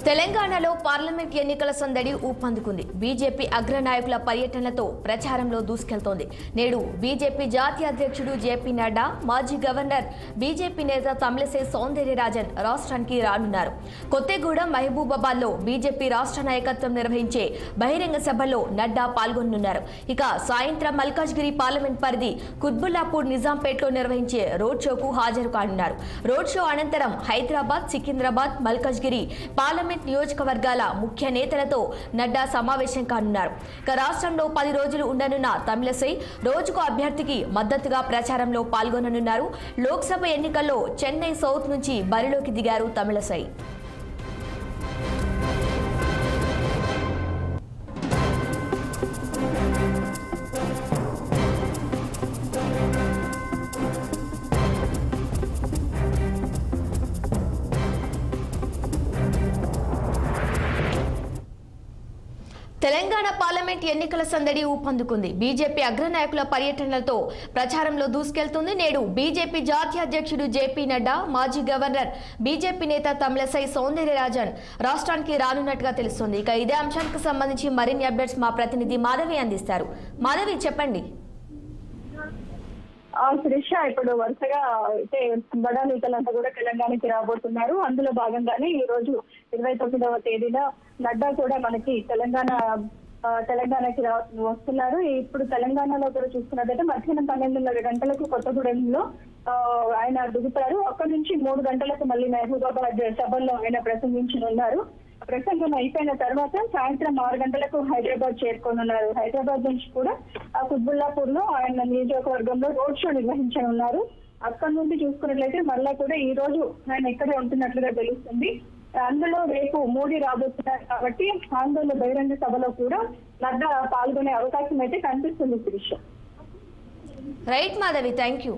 తెలంగాణలో పార్లమెంట్ ఎన్నికల సందడి ఊపందుకుంది. బీజేపీ అగ్రనాయకుల పర్యటనలతో ప్రచారంలో దూసుకెళ్తోంది. నేడు బీజేపీ జాతీయ అధ్యక్షుడు జేపీ నడ్డా, మాజీ గవర్నర్ బీజేపీ నేత తమిళిసై సౌందరరాజన్ రాష్ట్రానికి రానున్నారు. కొత్తగూడెం, మహబూబాబాద్లో బీజేపీ రాష్ట్ర నాయకత్వం నిర్వహించే బహిరంగ సభలో నడ్డా పాల్గొనున్నారు. ఇక సాయంత్రం మల్కాజ్గిరి పార్లమెంట్ పరిధి కుత్బుల్లాపూర్, నిజాంపేట్లో నిర్వహించే రోడ్ షోకు హాజరు కానున్నారు. రోడ్ షో అనంతరం హైదరాబాద్, సికింద్రాబాద్, మల్కాజ్గిరి పార్లమెంట్ నియోజకవర్గాల ముఖ్య నేతలతో నడ్డా సమావేశం కానున్నారు. ఇక రాష్ట్రంలో 10 రోజులు ఉండనున్న తమిళిసై రోజుకు అభ్యర్థికి మద్దతుగా ప్రచారంలో పాల్గొననున్నారు. లోక్సభ ఎన్నికల్లో చెన్నై సౌత్ నుంచి బరిలోకి దిగారు తమిళిసై. తెలంగాణ పార్లమెంట్ ఎన్నికల సందడి ఊపందుకుంది. బీజేపీ అగ్రనాయకుల పర్యటనలతో ప్రచారంలో దూసుకెళ్తుంది. నేడు బీజేపీ జాతీయ అధ్యక్షుడు జేపీ నడ్డా, మాజీ గవర్నర్ బీజేపీ నేత తమిళిసై సౌందరరాజన్ రాష్ట్రానికి రానున్నట్టుగా తెలుస్తోంది. ఇక ఇదే అంశానికి సంబంధించి మరిన్ని అప్డేట్స్ మా ప్రతినిధి మాధవి అందిస్తారు. మాధవి, చెప్పండి. శిరీష, ఇప్పుడు వరుసగా అయితే బడా నేతలంతా కూడా తెలంగాణకి రాబోతున్నారు. అందులో భాగంగానే ఈ రోజు 29వ తేదీన నడ్డా కూడా మనకి తెలంగాణకి వస్తున్నారు. ఇప్పుడు తెలంగాణలో కూడా చూసుకున్నట్టయితే మధ్యాహ్నం 12:30 గంటలకు కొత్తగూడెంలో ఆయన దిగుతారు. అక్కడి నుంచి 3 గంటలకు మళ్ళీ మహబూబాబాద్ సభల్లో ఆయన ప్రసంగించనున్నారు. ప్రసంగం అయిపోయిన తర్వాత సాయంత్రం 6 గంటలకు హైదరాబాద్ చేరుకోనున్నారు. హైదరాబాద్ నుంచి కూడా కుత్బుల్లాపూర్ లో ఆయన నియోజకవర్గంలో రోడ్ షో నిర్వహించనున్నారు. అక్కడి నుండి చూసుకున్నట్లయితే మళ్ళా కూడా ఈ రోజు ఆయన ఇక్కడే ఉంటున్నట్లుగా తెలుస్తుంది. అందులో రేపు మోడీ రాబోతున్నారు కాబట్టి ఆందోళన బహిరంగ సభలో కూడా నడ్డా పాల్గొనే అవకాశం అయితే కనిపిస్తుంది. Sirisha. Right Madhavi, thank you.